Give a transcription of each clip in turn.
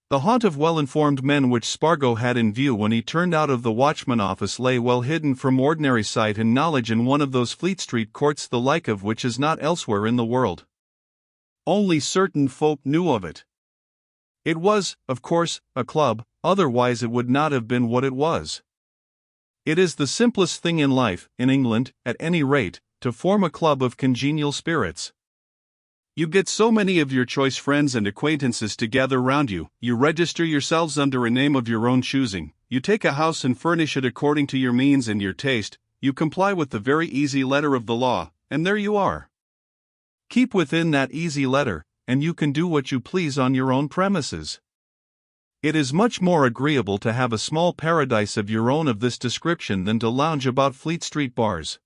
The haunt of well-informed men which Spargo had in view when he turned out of the Watchman office lay well hidden from ordinary sight and knowledge in one of those Fleet Street courts the like of which is not elsewhere in the world. Only certain folk knew of it. It was, of course, a club, otherwise it would not have been what it was. It is the simplest thing in life, in England, at any rate, to form a club of congenial spirits. You get so many of your choice friends and acquaintances together round you, you register yourselves under a name of your own choosing, you take a house and furnish it according to your means and your taste, you comply with the very easy letter of the law, and there you are. Keep within that easy letter, and you can do what you please on your own premises. It is much more agreeable to have a small paradise of your own of this description than to lounge about Fleet Street bars.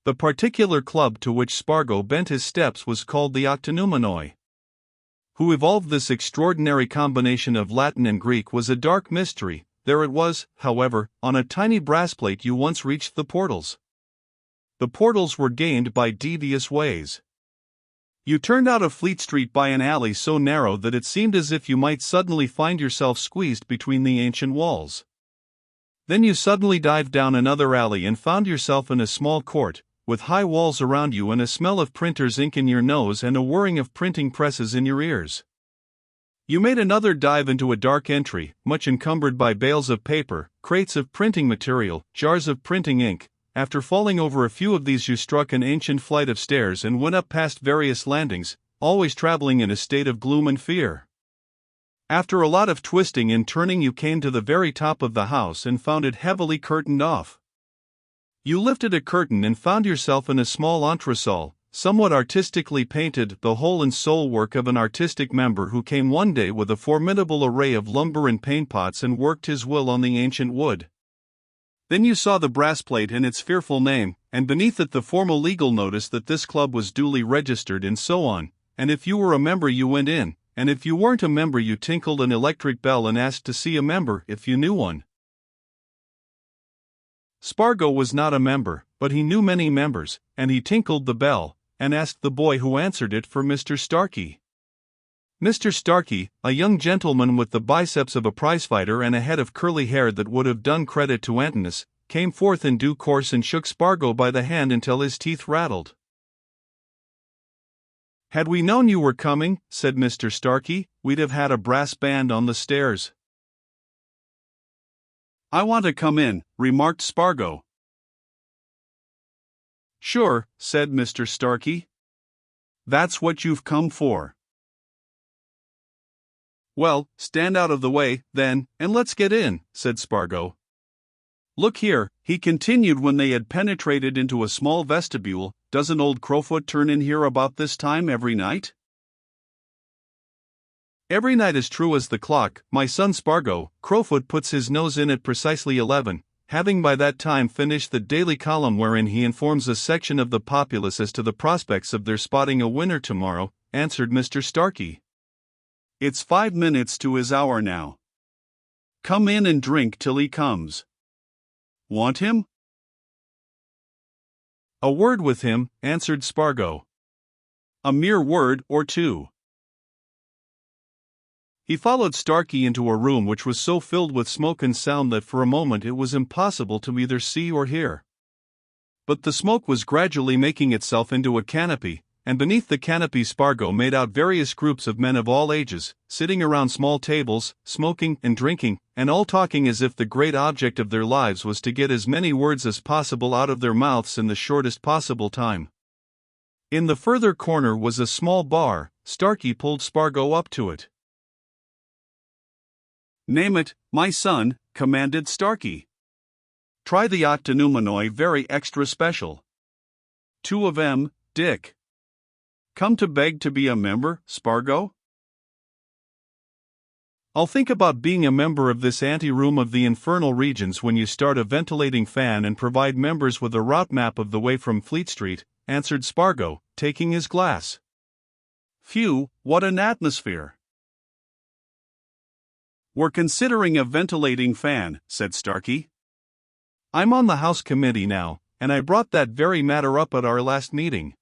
The particular club to which Spargo bent his steps was called the Octoneumenoi. Who evolved this extraordinary combination of Latin and Greek was a dark mystery. There it was, however, on a tiny brass plate. You once reached the portals. The portals were gained by devious ways. You turned out of Fleet Street by an alley so narrow that it seemed as if you might suddenly find yourself squeezed between the ancient walls. Then you suddenly dived down another alley and found yourself in a small court, with high walls around you and a smell of printer's ink in your nose and a whirring of printing presses in your ears. You made another dive into a dark entry, much encumbered by bales of paper, crates of printing material, jars of printing ink. After falling over a few of these you struck an ancient flight of stairs and went up past various landings, always traveling in a state of gloom and fear. After a lot of twisting and turning you came to the very top of the house and found it heavily curtained off. You lifted a curtain and found yourself in a small entresol, somewhat artistically painted, the whole and sole work of an artistic member who came one day with a formidable array of lumber and paint pots and worked his will on the ancient wood. Then you saw the brass plate and its fearful name, and beneath it the formal legal notice that this club was duly registered and so on, and if you were a member you went in, and if you weren't a member you tinkled an electric bell and asked to see a member if you knew one. Spargo was not a member, but he knew many members, and he tinkled the bell, and asked the boy who answered it for Mr. Starkey. Mr. Starkey, a young gentleman with the biceps of a prizefighter and a head of curly hair that would have done credit to Antinous, came forth in due course and shook Spargo by the hand until his teeth rattled. "Had we known you were coming," said Mr. Starkey, "we'd have had a brass band on the stairs." "I want to come in," remarked Spargo. "Sure," said Mr. Starkey. "That's what you've come for." "Well, stand out of the way, then, and let's get in," said Spargo. "Look here," he continued when they had penetrated into a small vestibule, "doesn't old Crowfoot turn in here about this time every night?" "Every night as true as the clock, my son Spargo. Crowfoot puts his nose in at precisely 11, having by that time finished the daily column wherein he informs a section of the populace as to the prospects of their spotting a winner tomorrow," answered Mr. Starkey. "It's 5 minutes to his hour now. Come in and drink till he comes. Want him?" "A word with him," answered Spargo. "A mere word or two." He followed Starkey into a room which was so filled with smoke and sound that for a moment it was impossible to either see or hear. But the smoke was gradually making itself into a canopy, and beneath the canopy Spargo made out various groups of men of all ages, sitting around small tables, smoking and drinking, and all talking as if the great object of their lives was to get as many words as possible out of their mouths in the shortest possible time. In the further corner was a small bar. Starkey pulled Spargo up to it. "Name it, my son," commanded Starkey. "Try the Octoneumenoi very extra special. 2 of 'em, Dick. Come to beg to be a member, Spargo?" "I'll think about being a member of this ante-room of the infernal regions when you start a ventilating fan and provide members with a route map of the way from Fleet Street," answered Spargo, taking his glass. "Phew, what an atmosphere!" "We're considering a ventilating fan," said Starkey. "I'm on the House Committee now, and I brought that very matter up at our last meeting.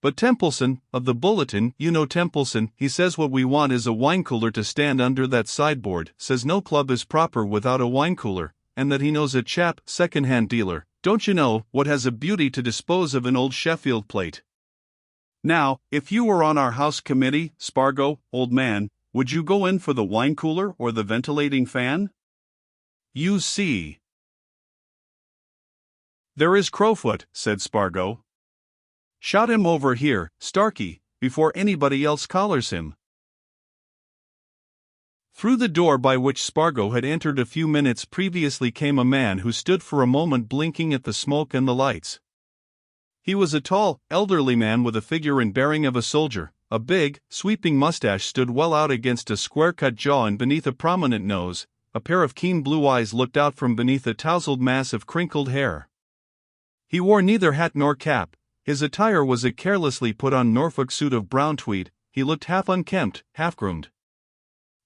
But Templeson, of the Bulletin, you know Templeson, he says what we want is a wine cooler to stand under that sideboard, says no club is proper without a wine cooler, and that he knows a chap, second-hand dealer, don't you know, what has a beauty to dispose of an old Sheffield plate. Now, if you were on our house committee, Spargo, old man, would you go in for the wine cooler or the ventilating fan? You see. There is Crowfoot, said Spargo. Shout him over here, Starkey, before anybody else collars him. Through the door by which Spargo had entered a few minutes previously came a man who stood for a moment blinking at the smoke and the lights. He was a tall, elderly man with a figure and bearing of a soldier. A big, sweeping mustache stood well out against a square-cut jaw, and beneath a prominent nose, a pair of keen blue eyes looked out from beneath a tousled mass of crinkled hair. He wore neither hat nor cap. His attire was a carelessly put-on Norfolk suit of brown tweed. He looked half unkempt, half-groomed.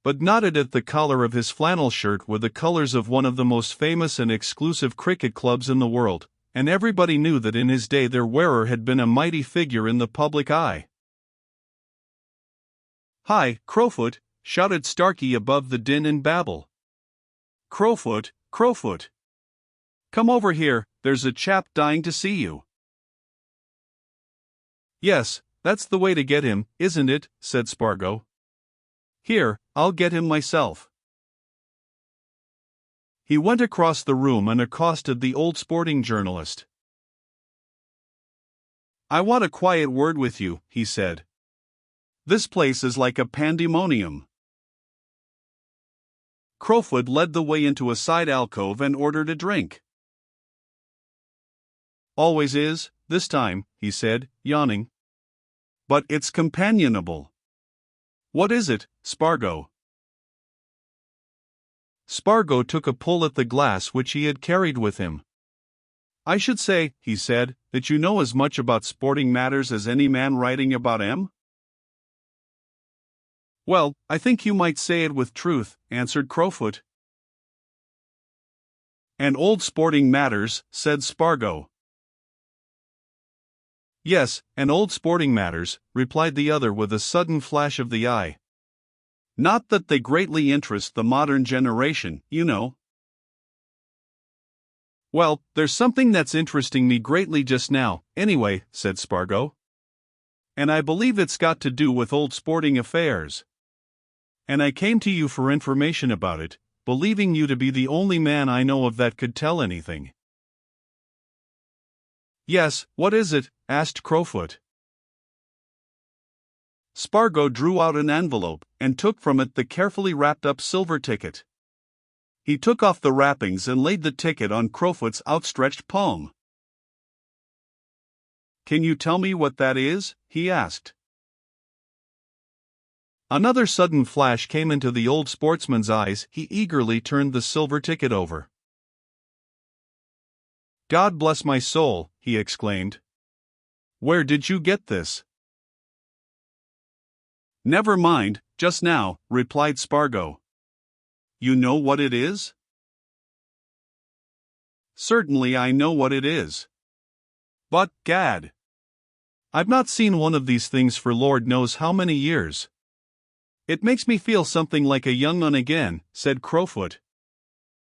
But knotted at the collar of his flannel shirt were the colors of one of the most famous and exclusive cricket clubs in the world, and everybody knew that in his day their wearer had been a mighty figure in the public eye. "Hi, Crowfoot," shouted Starkey above the din and babble. "Crowfoot, Crowfoot. Come over here, there's a chap dying to see you." "Yes, that's the way to get him, isn't it?" said Spargo. "Here, I'll get him myself." He went across the room and accosted the old sporting journalist. "I want a quiet word with you," he said. "This place is like a pandemonium." Crowfoot led the way into a side alcove and ordered a drink. "Always is, this time," he said, yawning. "But it's companionable. What is it, Spargo?" Spargo took a pull at the glass which he had carried with him. "I should say," he said, "that you know as much about sporting matters as any man writing about 'em?" "Well, I think you might say it with truth," answered Crowfoot. "And old sporting matters," said Spargo. "Yes, and old sporting matters," replied the other with a sudden flash of the eye. "Not that they greatly interest the modern generation, you know." "Well, there's something that's interesting me greatly just now, anyway," said Spargo. "And I believe it's got to do with old sporting affairs. And I came to you for information about it, believing you to be the only man I know of that could tell anything." "Yes, what is it?" asked Crowfoot. Spargo drew out an envelope, and took from it the carefully wrapped-up silver ticket. He took off the wrappings and laid the ticket on Crowfoot's outstretched palm. "Can you tell me what that is?" he asked. Another sudden flash came into the old sportsman's eyes. He eagerly turned the silver ticket over. "God bless my soul," he exclaimed. "Where did you get this?" "Never mind, just now," replied Spargo. "You know what it is?" "Certainly I know what it is. But, gad, I've not seen one of these things for Lord knows how many years." "It makes me feel something like a young un again," said Crowfoot.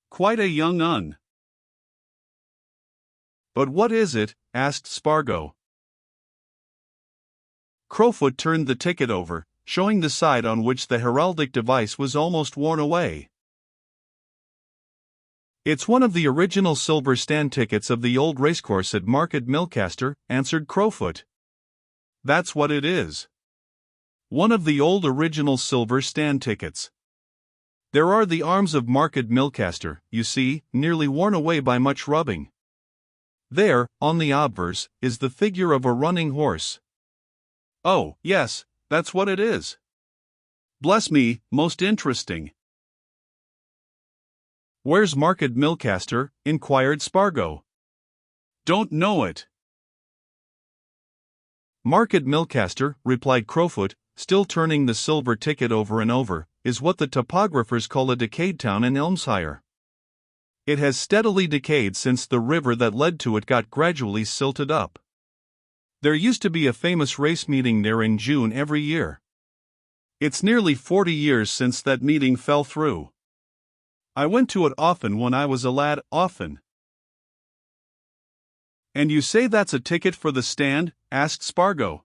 "Quite a young un." "But what is it?" asked Spargo. Crowfoot turned the ticket over, showing the side on which the heraldic device was almost worn away. "It's one of the original silver stand tickets of the old racecourse at Market Milcaster," answered Crowfoot. "That's what it is. One of the old original silver stand tickets. There are the arms of Market Milcaster, you see, nearly worn away by much rubbing. There, on the obverse, is the figure of a running horse." "Oh, yes, that's what it is. Bless me, most interesting." "Where's Market Milcaster?" inquired Spargo. "Don't know it." "Market Milcaster," replied Crowfoot, still turning the silver ticket over and over, "is what the topographers call a decayed town in Elmshire. It has steadily decayed since the river that led to it got gradually silted up. There used to be a famous race meeting there in June every year. It's nearly 40 years since that meeting fell through. I went to it often when I was a lad, often. And you say that's a ticket for the stand? Asked Spargo.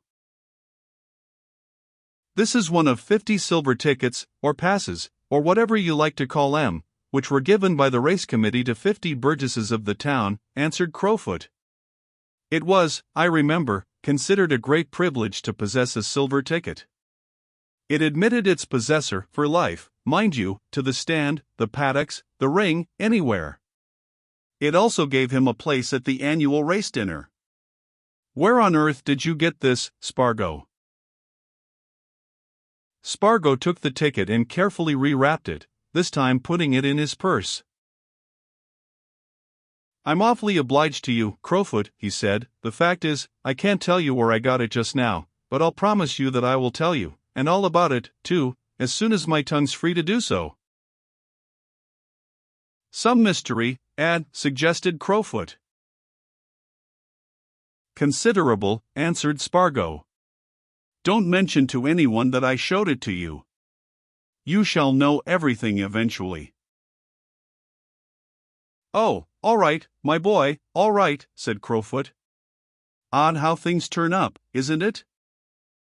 This is one of 50 silver tickets, or passes, or whatever you like to call them, which were given by the race committee to 50 burgesses of the town, answered Crowfoot. It was, I remember, considered a great privilege to possess a silver ticket. It admitted its possessor, for life, mind you, to the stand, the paddocks, the ring, anywhere. It also gave him a place at the annual race dinner. Where on earth did you get this, Spargo? Spargo took the ticket and carefully rewrapped it, this time putting it in his purse. I'm awfully obliged to you, Crowfoot, he said. The fact is, I can't tell you where I got it just now, but I'll promise you that I will tell you, and all about it, too, as soon as my tongue's free to do so. Some mystery, suggested Crowfoot. Considerable, answered Spargo. Don't mention to anyone that I showed it to you. You shall know everything eventually. Oh, all right, my boy, all right, said Crowfoot. Odd how things turn up, isn't it?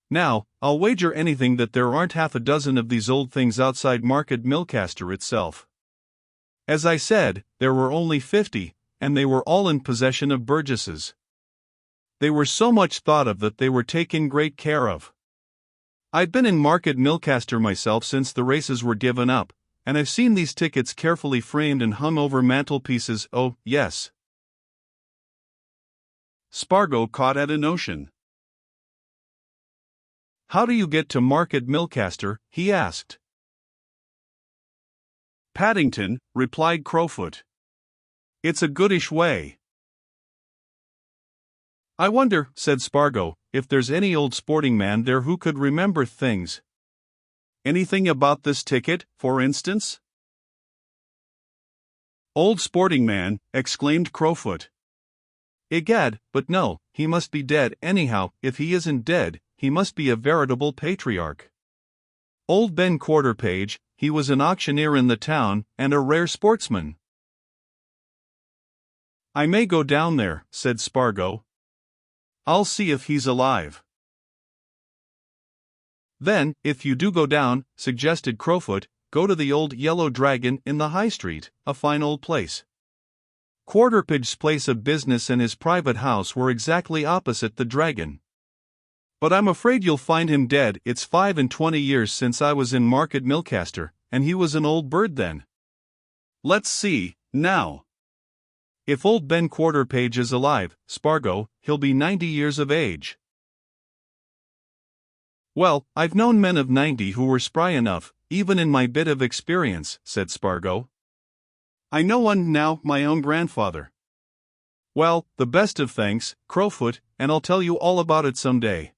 Now, I'll wager anything that there aren't half a dozen of these old things outside Market Milcaster itself. As I said, there were only 50, and they were all in possession of burgesses. They were so much thought of that they were taken great care of. I've been in Market Milcaster myself since the races were given up, and I've seen these tickets carefully framed and hung over mantelpieces. Oh, yes. Spargo caught at a notion. How do you get to Market Milcaster? He asked. Paddington, replied Crowfoot. It's a goodish way. I wonder, said Spargo, if there's any old sporting man there who could remember things. Anything about this ticket, for instance? Old sporting man, exclaimed Crowfoot. Egad, but no, he must be dead anyhow. If he isn't dead, he must be a veritable patriarch. Old Ben Quarterpage, he was an auctioneer in the town, and a rare sportsman. I may go down there, said Spargo. I'll see if he's alive. Then, if you do go down, suggested Crowfoot, go to the old Yellow Dragon in the High Street, a fine old place. Quarterpage's place of business and his private house were exactly opposite the Dragon. But I'm afraid you'll find him dead. It's 25 years since I was in Market Milcaster, and he was an old bird then. Let's see, now. If old Ben Quarterpage is alive, Spargo, he'll be 90 years of age. Well, I've known men of 90 who were spry enough, even in my bit of experience, said Spargo. I know one now, my own grandfather. Well, the best of thanks, Crowfoot, and I'll tell you all about it some day.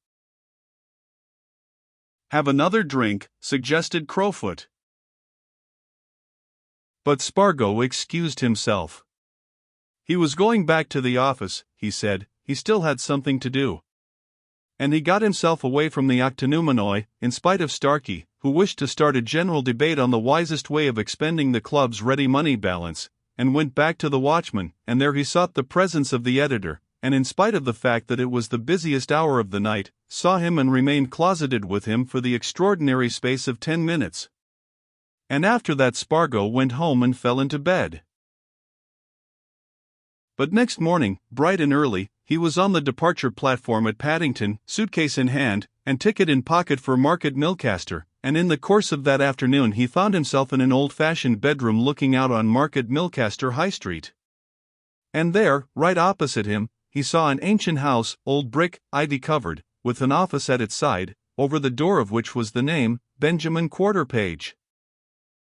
Have another drink, suggested Crowfoot. But Spargo excused himself. He was going back to the office, he said. He still had something to do. And he got himself away from the Octoneumenoi, in spite of Starkey, who wished to start a general debate on the wisest way of expending the club's ready money balance, and went back to the Watchman, and there he sought the presence of the editor, and in spite of the fact that it was the busiest hour of the night, saw him and remained closeted with him for the extraordinary space of 10 minutes. And after that Spargo went home and fell into bed. But next morning, bright and early, he was on the departure platform at Paddington, suitcase in hand, and ticket in pocket for Market Milcaster, and in the course of that afternoon he found himself in an old-fashioned bedroom looking out on Market Milcaster High Street. And there, right opposite him, he saw an ancient house, old brick, ivy-covered, with an office at its side, over the door of which was the name, Benjamin Quarterpage.